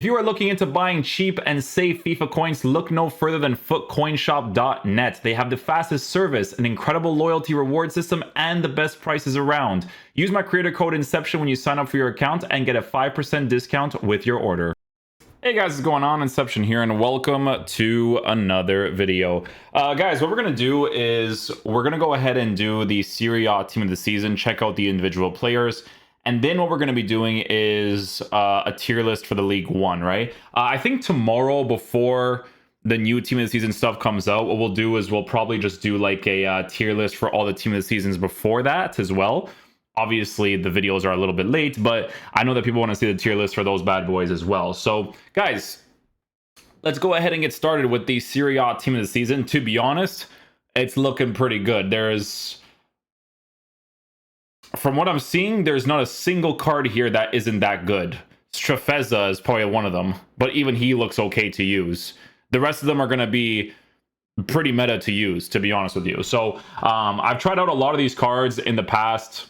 If you are looking into buying cheap and safe FIFA coins, look no further than footcoinshop.net. They have the fastest service, an incredible loyalty reward system, and the best prices around. Use my creator code Inception when you sign up for your account and get a 5% discount with your order. Hey guys, what's going on? Inception here, and welcome to another video. Guys, what we're going to do is we're going to go ahead and do the Serie A team of the season, check out the individual players, and then what we're going to be doing is a tier list for the League One, right? I think tomorrow, before the new team of the season stuff comes out, what we'll do is we'll probably just do like a tier list for all the team of the seasons before that as well. Obviously, the videos are a little bit late, but I know that people want to see the tier list for those bad boys as well. So, guys, let's go ahead and get started with the Serie A team of the season. To be honest, it's looking pretty good. From what I'm seeing, there's not a single card here that isn't that good. Strafeza is probably one of them, but even he looks okay to use. The rest of them are going to be pretty meta to use, to be honest with you. So, I've tried out a lot of these cards in the past,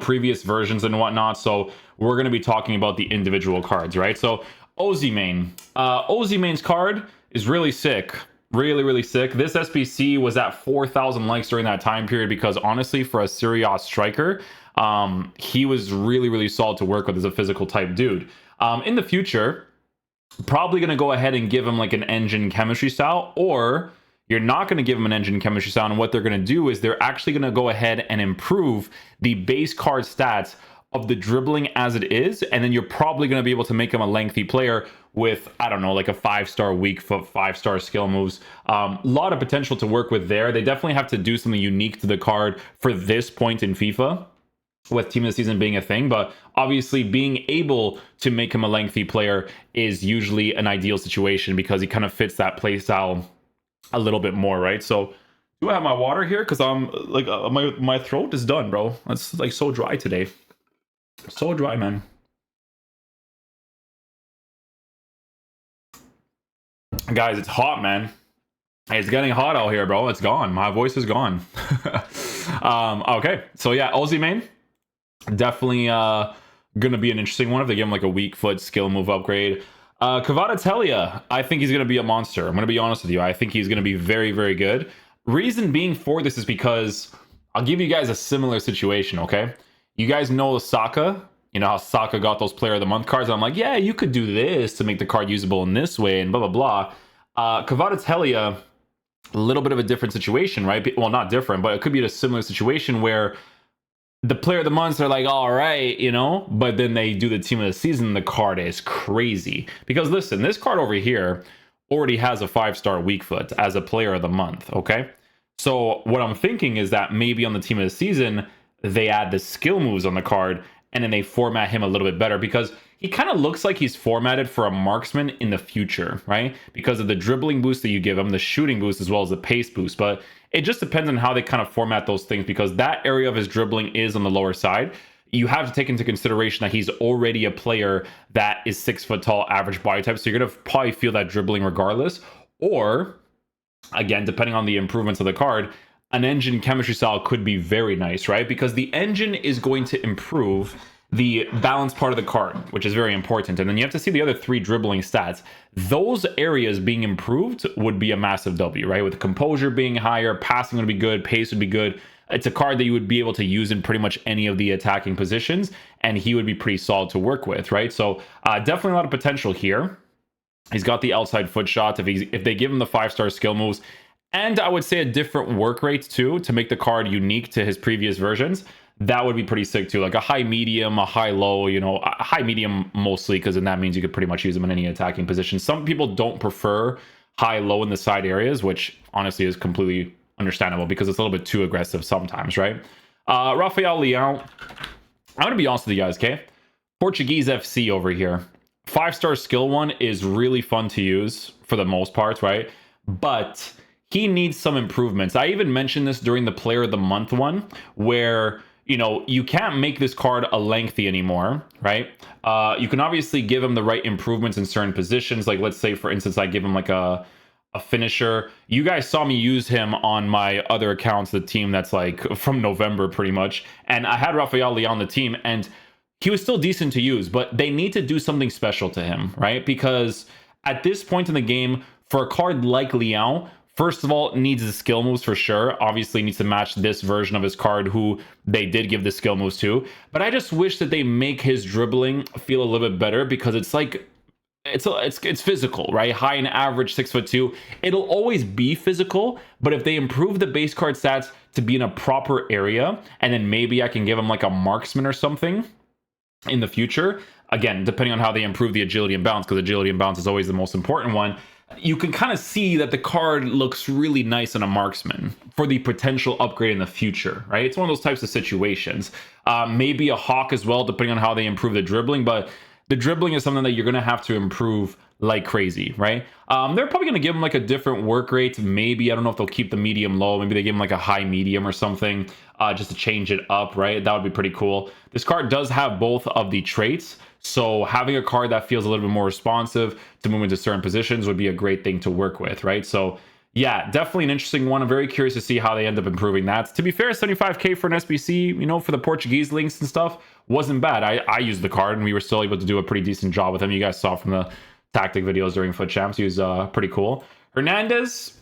previous versions and whatnot. So we're going to be talking about the individual cards, right? So Osimhen. Osimhen's card is really sick. Really sick. This SBC was at 4,000 likes during that time period because honestly, for a Serie A striker, he was really solid to work with as a physical type dude. In the future, probably going to go ahead and give him like an engine chemistry style, or you're not going to give them an engine chemistry style, and what they're going to do is they're actually going to go ahead and improve the base card stats of the dribbling as it is, and then you're probably going to be able to make him a lengthy player with, I don't know, like a 5-star weak foot, 5-star skill moves. A lot of potential to work with there. They definitely have to do something unique to the card for this point in FIFA, with team of the season being a thing, but obviously being able to make him a lengthy player is usually an ideal situation because he kind of fits that play style a little bit more, right? So do I have my water here? Because I'm like my throat is done, bro. It's like so dry today. So dry, man. Guys, it's hot, man. It's getting hot out here, bro. It's gone. My voice is gone. Okay, so yeah, Osimhen, definitely gonna be an interesting one if they give him like a weak foot skill move upgrade. Kvaratskhelia, I think he's going to be a monster. I'm going to be honest with you. I think he's going to be very good. Reason being for this is because I'll give you guys a similar situation, okay? You guys know Saka. You know how Saka got those Player of the Month cards? I'm like, yeah, you could do this to make the card usable in this way and blah, blah, blah. Kvaratskhelia, a little bit of a different situation, right? Well, not different, but it could be a similar situation where the Player of the Months are like, all right, but then they do the team of the season. The card is crazy because listen, this card over here already has a 5-star weak foot as a Player of the Month. Okay. So what I'm thinking is that maybe on the team of the season, they add the skill moves on the card and then they format him a little bit better because he kind of looks like he's formatted for a marksman in the future, right? Because of the dribbling boost that you give him, the shooting boost, as well as the pace boost. But it just depends on how they kind of format those things because that area of his dribbling is on the lower side. You have to take into consideration that he's already a player that is 6 foot tall, average body type. So you're going to probably feel that dribbling regardless. Or, again, depending on the improvements of the card, an engine chemistry style could be very nice, right? Because the engine is going to improve the balance part of the card, which is very important. And then you have to see the other 3 dribbling stats. Those areas being improved would be a massive W, right? With composure being higher, passing would be good, pace would be good. It's a card that you would be able to use in pretty much any of the attacking positions, and he would be pretty solid to work with, right? So definitely a lot of potential here. He's got the outside foot shot. If they give him the 5-star skill moves, and I would say a different work rate too, to make the card unique to his previous versions, that would be pretty sick too. Like a high medium, a high low, a high medium mostly, because then that means you could pretty much use them in any attacking position. Some people don't prefer high low in the side areas, which honestly is completely understandable because it's a little bit too aggressive sometimes, right? Rafael Leao, I'm going to be honest with you guys, okay? Portuguese FC over here. 5-star skill one is really fun to use for the most part, right? But he needs some improvements. I even mentioned this during the Player of the Month one, where you can't make this card a lengthy anymore, right? You can obviously give him the right improvements in certain positions. Like, let's say, for instance, I give him like a finisher. You guys saw me use him on my other accounts, the team that's like from November pretty much. And I had Rafael Leao on the team, and he was still decent to use, but they need to do something special to him, right? Because at this point in the game, for a card like Leao, first of all, needs the skill moves for sure. Obviously needs to match this version of his card who they did give the skill moves to. But I just wish that they make his dribbling feel a little bit better, because it's like, it's physical, right? High and average, 6'2". It'll always be physical, but if they improve the base card stats to be in a proper area, and then maybe I can give him like a marksman or something in the future, again, depending on how they improve the agility and bounce, because agility and bounce is always the most important one, you can kind of see that the card looks really nice on a marksman for the potential upgrade in the future, right? It's one of those types of situations. Maybe a hawk as well, depending on how they improve the dribbling, but the dribbling is something that you're going to have to improve like crazy, right? They're probably going to give him like a different work rate. Maybe, I don't know if they'll keep the medium low. Maybe they give him like a high medium or something, just to change it up, right? That would be pretty cool. This card does have both of the traits, so having a card that feels a little bit more responsive to move into certain positions would be a great thing to work with, right? So yeah, definitely an interesting one. I'm very curious to see how they end up improving that. To be fair, 75k for an SBC, you know, for the Portuguese links and stuff, wasn't bad. I used the card and we were still able to do a pretty decent job with him. You guys saw from the tactic videos during Foot Champs. He was pretty cool. Hernandez,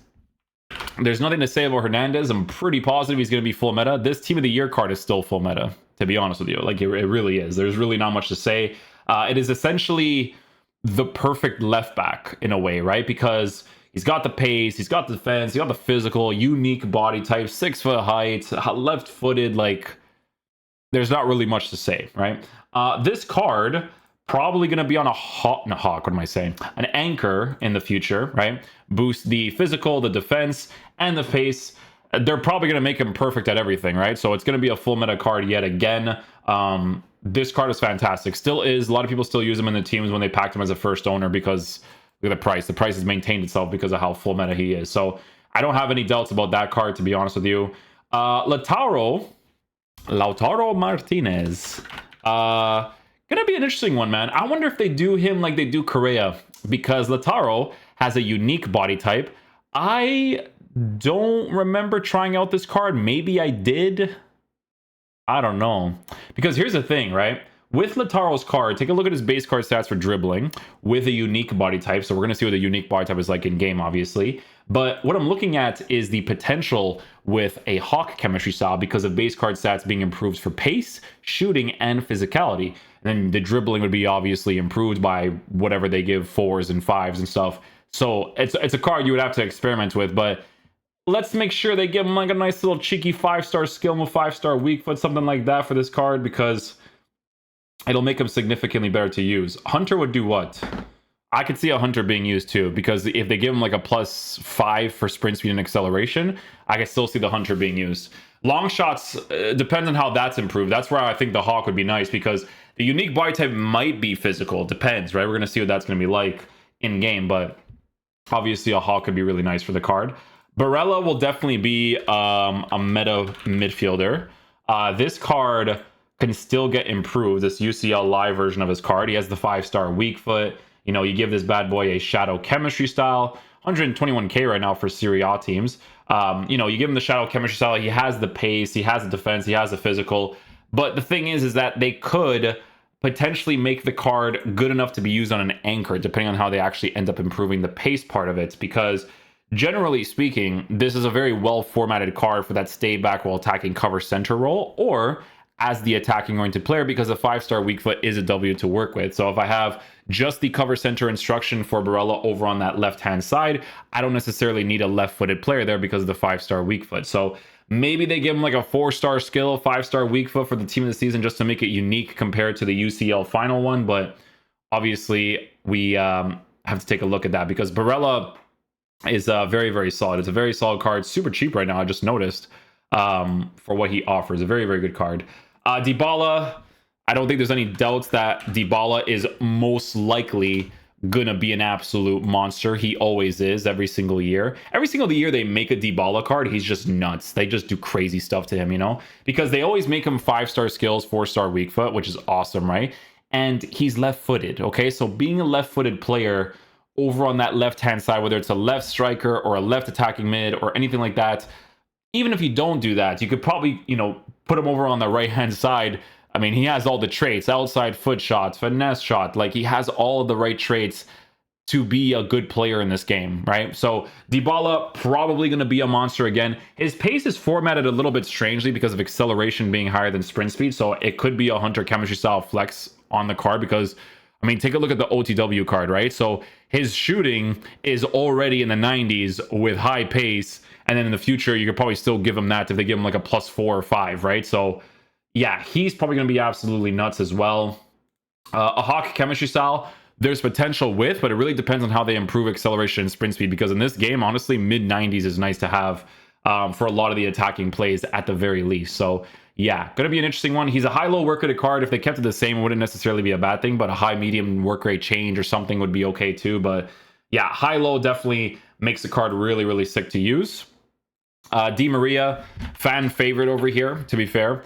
there's nothing to say about Hernandez. I'm pretty positive he's going to be full meta. This Team of the Year card is still full meta, to be honest with you. Like, it really is. There's really not much to say. It is essentially the perfect left back in a way, right? Because he's got the pace, he's got the defense, he's got the physical, unique body type, 6 foot height, left-footed. Like, there's not really much to say, right? This card probably going to be on a hawk, what am I saying? An anchor in the future, right? Boost the physical, the defense, and the pace. They're probably going to make him perfect at everything, right? So it's going to be a full meta card yet again. This card is fantastic. Still is. A lot of people still use him in the teams when they packed him as a first owner, because look at the price. The price has maintained itself because of how full meta he is. So I don't have any doubts about that card, to be honest with you. Lautaro Martinez. Gonna be an interesting one, man. I wonder if they do him like they do Correa, because Lautaro has a unique body type. I don't remember trying out this card. Maybe I did. I don't know. Because here's the thing, right? With Lautaro's card, take a look at his base card stats for dribbling with a unique body type. So we're going to see what a unique body type is like in game, obviously. But what I'm looking at is the potential with a Hawk chemistry style, because of base card stats being improved for pace, shooting, and physicality. And then the dribbling would be obviously improved by whatever they give 4s and 5s and stuff. So it's a card you would have to experiment with, but let's make sure they give him like a nice little cheeky 5-star skill move, 5-star weak foot, something like that for this card, because it'll make him significantly better to use. Hunter would do what? I could see a Hunter being used too, because if they give him like a +5 for sprint speed and acceleration, I can still see the Hunter being used. Long shots, depends on how that's improved. That's where I think the Hawk would be nice, because the unique body type might be physical. Depends, right? We're going to see what that's going to be like in game, but obviously a Hawk could be really nice for the card. Barella will definitely be a meta midfielder. This card can still get improved. This UCL live version of his card. He has the 5-star weak foot. You know, you give this bad boy a shadow chemistry style. 121k right now for Serie A teams. You know, you give him the shadow chemistry style. He has the pace. He has the defense. He has the physical. But the thing is that they could potentially make the card good enough to be used on an anchor, depending on how they actually end up improving the pace part of it. Because generally speaking, this is a very well formatted card for that stay back while attacking cover center role, or as the attacking oriented player, because the 5-star weak foot is a W to work with. So if I have just the cover center instruction for Barella over on that left hand side, I don't necessarily need a left footed player there because of the 5-star weak foot. So maybe they give him like a 4-star skill, 5-star weak foot for the team of the season, just to make it unique compared to the UCL final one. But obviously we have to take a look at that, because Barella is very, very solid. It's a very solid card, super cheap right now, I just noticed, for what he offers. A very, very good card. Dybala, I don't think there's any doubts that Dybala is most likely gonna be an absolute monster. He always is, every single year. Every single year they make a Dybala card, he's just nuts. They just do crazy stuff to him, you know? Because they always make him 5-star skills, 4-star weak foot, which is awesome, right? And he's left-footed, okay? So being a left-footed player over on that left-hand side, whether it's a left striker or a left attacking mid or anything like that, even if you don't do that, you could probably, you know, put him over on the right-hand side I mean, he has all the traits: outside foot shots, finesse shot. Like, he has all of the right traits to be a good player in this game, right? So Dybala probably going to be a monster again. His pace is formatted a little bit strangely because of acceleration being higher than sprint speed. So it could be a Hunter chemistry style flex on the card because, I mean, take a look at the OTW card, right? So his shooting is already in the 90s with high pace. And then in the future, you could probably still give him that if they give him like a +4 or 5, right? So yeah, he's probably going to be absolutely nuts as well. A Hawk chemistry style, there's potential with, but it really depends on how they improve acceleration and sprint speed, because in this game, honestly, mid-90s is nice to have for a lot of the attacking plays at the very least. So yeah, going to be an interesting one. He's a high-low work rate card. If they kept it the same, it wouldn't necessarily be a bad thing, but a high-medium work rate change or something would be okay too. But yeah, high-low definitely makes the card really, really sick to use. Di Maria, fan favorite over here, to be fair.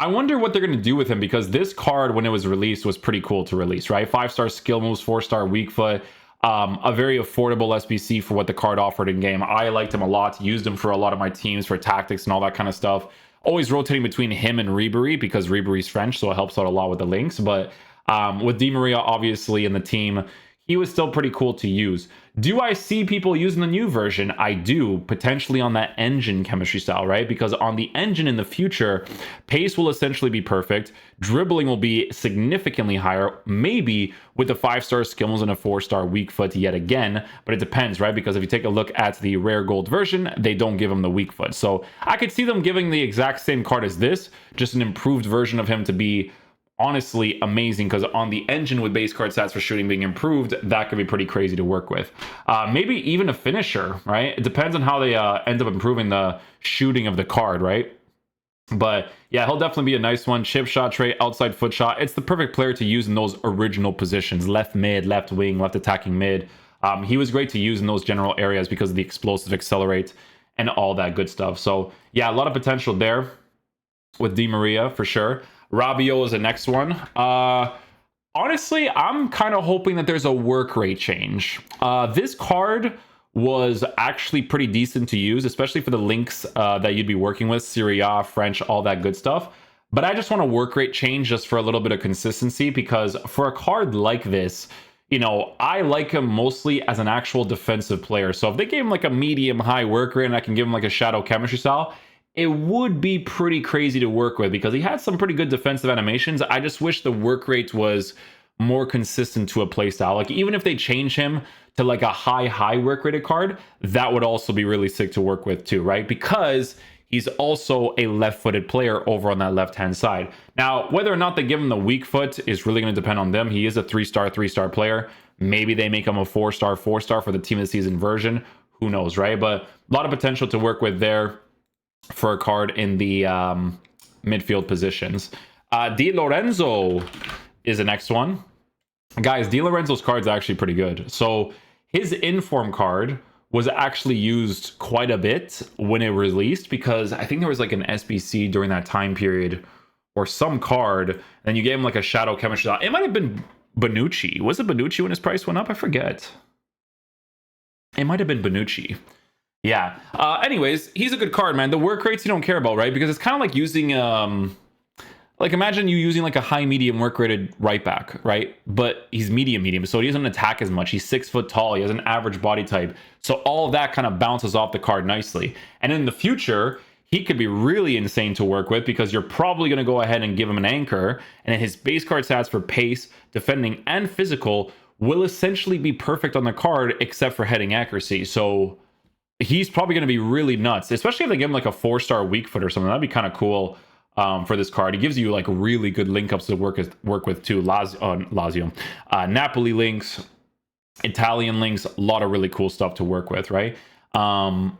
I wonder what they're going to do with him, because this card, when it was released, was pretty cool to release, right? 5-star skill moves, 4-star weak foot, a very affordable SBC for what the card offered in game. I liked him a lot, used him for a lot of my teams for tactics and all that kind of stuff. Always rotating between him and Ribery because Ribery's French, so it helps out a lot with the links. But with Di Maria, obviously, in the team, he was still pretty cool to use. Do I see people using the new version? I do, potentially on that engine chemistry style, right? Because on the engine in the future, pace will essentially be perfect. Dribbling will be significantly higher, maybe with a 5-star skills and a 4-star weak foot yet again. But it depends, right? Because if you take a look at the rare gold version, they don't give him the weak foot. So I could see them giving the exact same card as this, just an improved version of him to be honestly amazing, because on the engine with base card stats for shooting being improved, that could be pretty crazy to work with. Maybe even a finisher, right? It depends on how they end up improving the shooting of the card, right? But yeah, he'll definitely be a nice one. Chip shot trait, outside foot shot. It's the perfect player to use in those original positions: left mid, left wing, left attacking mid. He was great to use in those general areas because of the explosive accelerate and all that good stuff. So yeah, a lot of potential there with Di Maria for sure. Rabiot is the next one. Honestly, I'm kind of hoping that there's a work rate change. This card was actually pretty decent to use, especially for the links that you'd be working with, Serie, French, all that good stuff. But I just want a work rate change just for a little bit of consistency, because for a card like this, you know, I like him mostly as an actual defensive player. So if they gave him like a medium high work rate and I can give him like a shadow chemistry style, it would be pretty crazy to work with, because he had some pretty good defensive animations. I just wish the work rate was more consistent to a playstyle. Like, even if they change him to like a high work rated card, that would also be really sick to work with too, right? Because he's also a left-footed player over on that left-hand side. Now, whether or not they give him the weak foot is really going to depend on them. He is a 3-star player. Maybe they make him a 4-star for the team of the season version. Who knows, right? But a lot of potential to work with there for a card in the midfield positions. Di Lorenzo is the next one. Guys, Di Lorenzo's card is actually pretty good. So his inform card was actually used quite a bit when it released, because I think there was like an SBC during that time period or some card, and you gave him like a shadow chemistry. It might have been Bonucci. Was it Bonucci when his price went up? I forget. It might have been Bonucci. Yeah. Anyways, he's a good card, man. The work rates you don't care about, right? Because it's kind of like using, like imagine you using like a high medium work rated right back, right? But he's medium, so he doesn't attack as much. He's 6 foot tall. He has an average body type. So all of that kind of bounces off the card nicely. And in the future, he could be really insane to work with, because you're probably going to go ahead and give him an anchor, and his base card stats for pace, defending, and physical will essentially be perfect on the card, except for heading accuracy. So he's probably going to be really nuts, especially if they give him like a 4-star weak foot or something. That'd be kind of cool for this card. He gives you like really good link ups to work with too. Lazio, Napoli links, Italian links, a lot of really cool stuff to work with, right? Cuadrado's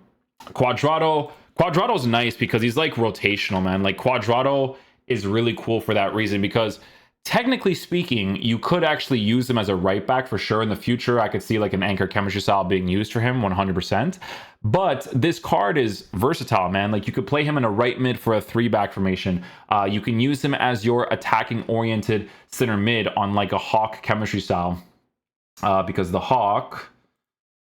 nice because he's like rotational, man. Like, Cuadrado is really cool for that reason, because technically speaking, you could actually use him as a right back for sure in the future. I could see like an anchor chemistry style being used for him 100%. But this card is versatile, man. Like, you could play him in a right mid for a 3-back formation. You can use him as your attacking oriented center mid on like a Hawk chemistry style, because the Hawk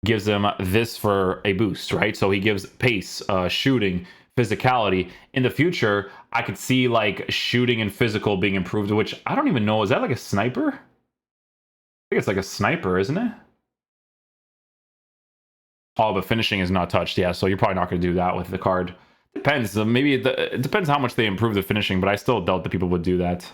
gives him this for a boost, right? So he gives pace, shooting, physicality. In the future, I could see like shooting and physical being improved, which I don't even know. Is that like a sniper? I think it's like a sniper, isn't it? Oh, but finishing is not touched. Yeah, so you're probably not going to do that with the card. Depends. Maybe it depends how much they improve the finishing, but I still doubt that people would do that.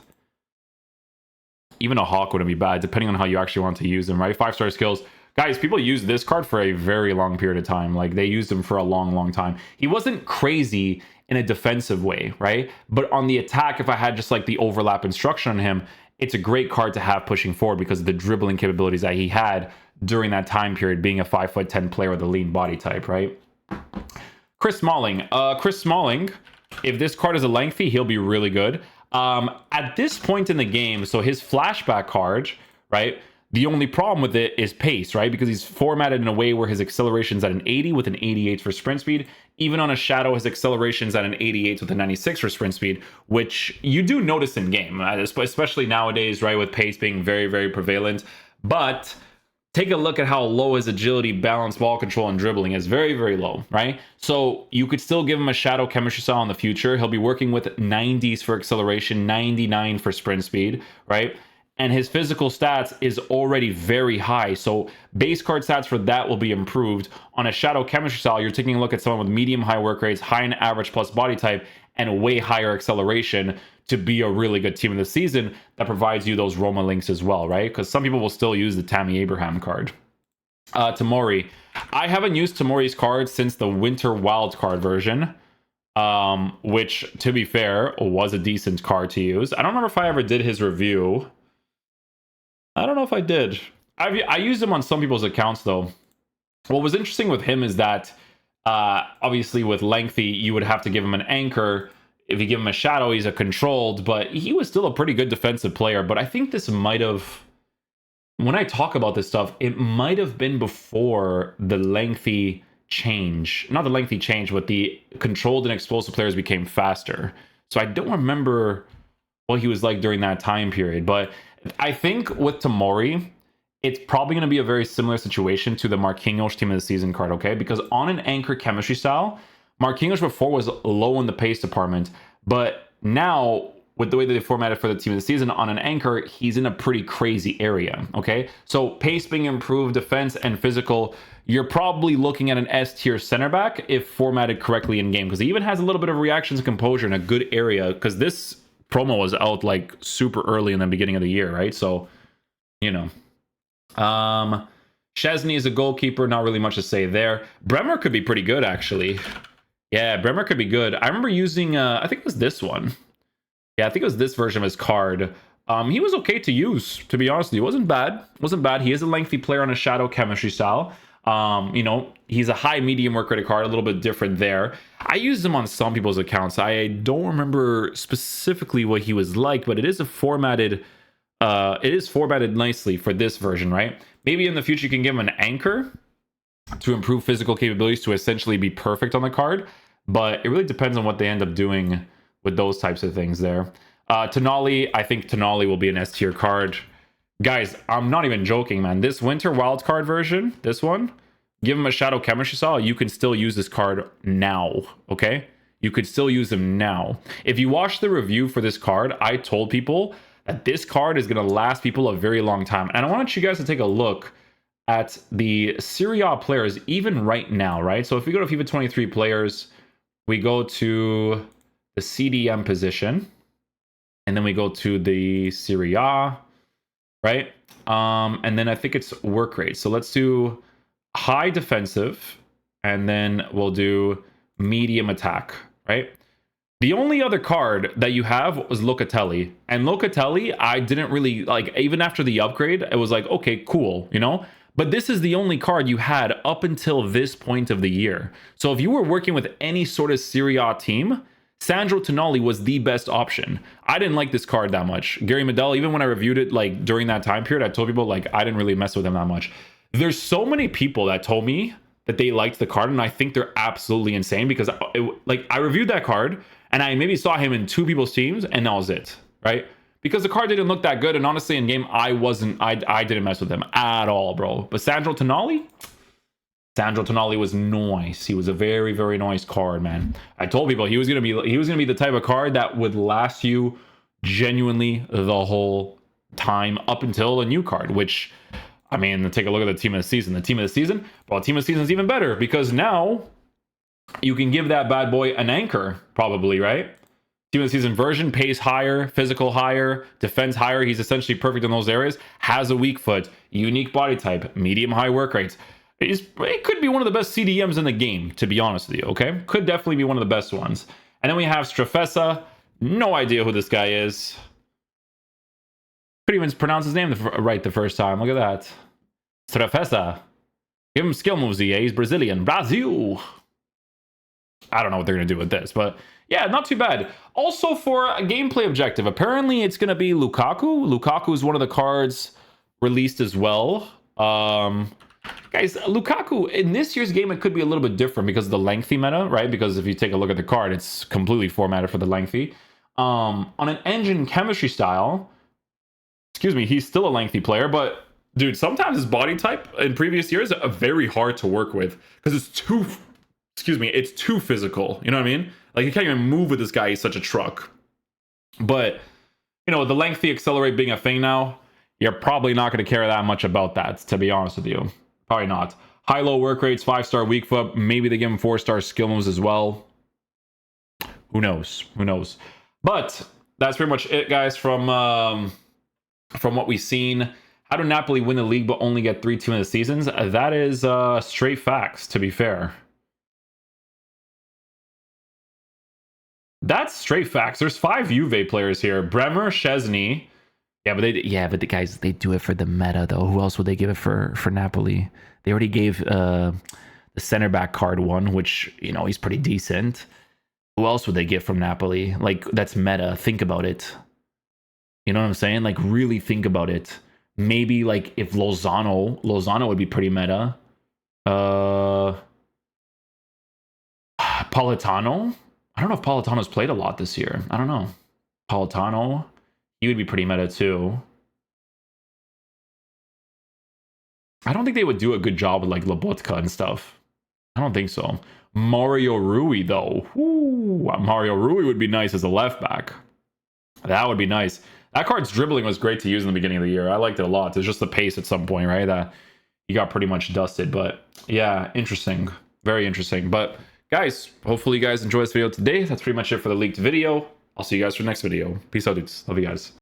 Even a Hawk wouldn't be bad, depending on how you actually want to use them, right? 5-star skills. Guys, people use this card for a very long period of time. Like, they used him for a long, long time. He wasn't crazy in a defensive way, right? But on the attack, if I had just like the overlap instruction on him, it's a great card to have pushing forward because of the dribbling capabilities that he had during that time period, being a 5'10" player with a lean body type, right? Chris Smalling. Chris Smalling, if this card is a lengthy, he'll be really good. At this point in the game, so his flashback card, right? The only problem with it is pace, right? Because he's formatted in a way where his acceleration's at an 80 with an 88 for sprint speed. Even on a shadow, his acceleration's at an 88 with a 96 for sprint speed, which you do notice in game, especially nowadays, right? With pace being very, very prevalent. But take a look at how low his agility, balance, ball control, and dribbling is. Very, very low, right? So you could still give him a shadow chemistry style in the future. He'll be working with 90s for acceleration, 99 for sprint speed, right? And his physical stats is already very high. So base card stats for that will be improved. On a shadow chemistry style, you're taking a look at someone with medium high work rates, high and average plus body type, and a way higher acceleration to be a really good team in the season that provides you those Roma links as well, right? Because some people will still use the Tammy Abraham card. Tomori. I haven't used Tomori's card since the Winter Wildcard version, which, to be fair, was a decent card to use. I don't remember if I ever did his review. I don't know if I did. I used him on some people's accounts, though. What was interesting with him is that, obviously, with lengthy, you would have to give him an anchor. If you give him a shadow, he's a controlled, but he was still a pretty good defensive player. But I think this might have, when I talk about this stuff, it might have been before the lengthy change. Not the lengthy change, but the controlled and explosive players became faster. So I don't remember what he was like during that time period. But I think with Tomori, it's probably going to be a very similar situation to the Marquinhos team of the season card, okay? Because on an anchor chemistry style, Marquinhos before was low in the pace department, but now with the way that they formatted for the team of the season on an anchor, he's in a pretty crazy area, okay? So pace being improved, defense and physical, you're probably looking at an S tier center back if formatted correctly in game, because he even has a little bit of reactions and composure in a good area, because this promo was out like super early in the beginning of the year, right? So, you know. Szczesny is a goalkeeper, not really much to say there. Bremer could be pretty good, actually. Yeah, Bremer could be good. I remember using, I think it was this one. Yeah, I think it was this version of his card. He was okay to use, to be honest with you. It wasn't bad. Wasn't bad. He is a lengthy player on a shadow chemistry style. You know, he's a high medium work rate card, a little bit different there. I used him on some people's accounts. I don't remember specifically what he was like, but it is formatted nicely for this version, right? Maybe in the future you can give him an anchor to improve physical capabilities to essentially be perfect on the card, but it really depends on what they end up doing with those types of things there. Tonali, I think Tonali will be an S tier card. Guys, I'm not even joking, man. This Winter Wildcard version, this one, give him a shadow chemistry style, you can still use this card now, okay? You could still use him now. If you watch the review for this card, I told people that this card is going to last people a very long time. And I want you guys to take a look at the Serie A players even right now, right? So if we go to FIFA 23 players, we go to the CDM position, and then we go to the Serie A, right? And then I think it's work rate. So let's do high defensive, and then we'll do medium attack, right? The only other card that you have was Locatelli. And Locatelli, I didn't really, like, even after the upgrade, it was like, okay, cool, you know? But this is the only card you had up until this point of the year. So if you were working with any sort of Serie A team, Sandro Tonali was the best option. I didn't like this card that much. Gary Medel, even when I reviewed it, like, during that time period, I told people, like, I didn't really mess with him that much. There's so many people that told me that they liked the card, and I think they're absolutely insane because, I reviewed that card, and I maybe saw him in two people's teams, and that was it, right? Because the card didn't look that good, and honestly, in game, I didn't mess with him at all, bro. But Sandro Tonali, Sandro Tonali was nice. He was a very, very nice card, man. I told people he was gonna be the type of card that would last you genuinely the whole time up until a new card, which, I mean, take a look at the team of the season. The team of the season, well, team of the season is even better because now you can give that bad boy an anchor, probably, right? Team of the season version, pace higher, physical higher, defense higher. He's essentially perfect in those areas. Has a weak foot, unique body type, medium high work rates. It could be one of the best CDMs in the game, to be honest with you, okay? Could definitely be one of the best ones. And then we have Strafessa. No idea who this guy is. Couldn't even pronounce his name right the first time. Look at that. Strafessa. Give him skill moves, EA. He's Brazilian. Brazil. I don't know what they're going to do with this, but yeah, not too bad. Also, for a gameplay objective, apparently it's going to be Lukaku. Lukaku is one of the cards released as well. Guys, Lukaku, in this year's game, it could be a little bit different because of the lengthy meta, right? Because if you take a look at the card, it's completely formatted for the lengthy. On an engine chemistry style, excuse me, he's still a lengthy player, but dude, sometimes his body type in previous years are very hard to work with because it's too, it's too physical. You know what I mean? Like, you can't even move with this guy. He's such a truck. But, you know, the lengthy accelerate being a thing now, you're probably not going to care that much about that, to be honest with you. Probably not. High-low work rates, 5-star weak foot. Maybe they give him 4-star skill moves as well. Who knows? Who knows? But that's pretty much it, guys, from what we've seen. How do Napoli win the league but only get 3 team of the seasons? That is straight facts, to be fair. That's straight facts. There's 5 Juve players here. Bremer, Szczesny. Yeah, but the guys, they do it for the meta, though. Who else would they give it for Napoli? They already gave the center back card one, which, you know, he's pretty decent. Who else would they give from Napoli? Like, that's meta. Think about it. You know what I'm saying? Like, really think about it. Maybe, like, if Lozano would be pretty meta. Politano? I don't know if Politano's played a lot this year. I don't know. Politano, he would be pretty meta too. I don't think they would do a good job with like Lobotka and stuff. I don't think so. Mario Rui though. Ooh, Mario Rui would be nice as a left back. That would be nice. That card's dribbling was great to use in the beginning of the year. I liked it a lot. It's just the pace at some point, right? That he got pretty much dusted. But yeah, interesting. Very interesting. But guys, hopefully you guys enjoyed this video today. That's pretty much it for the leaked video. I'll see you guys for the next video. Peace out, dudes. Love you guys.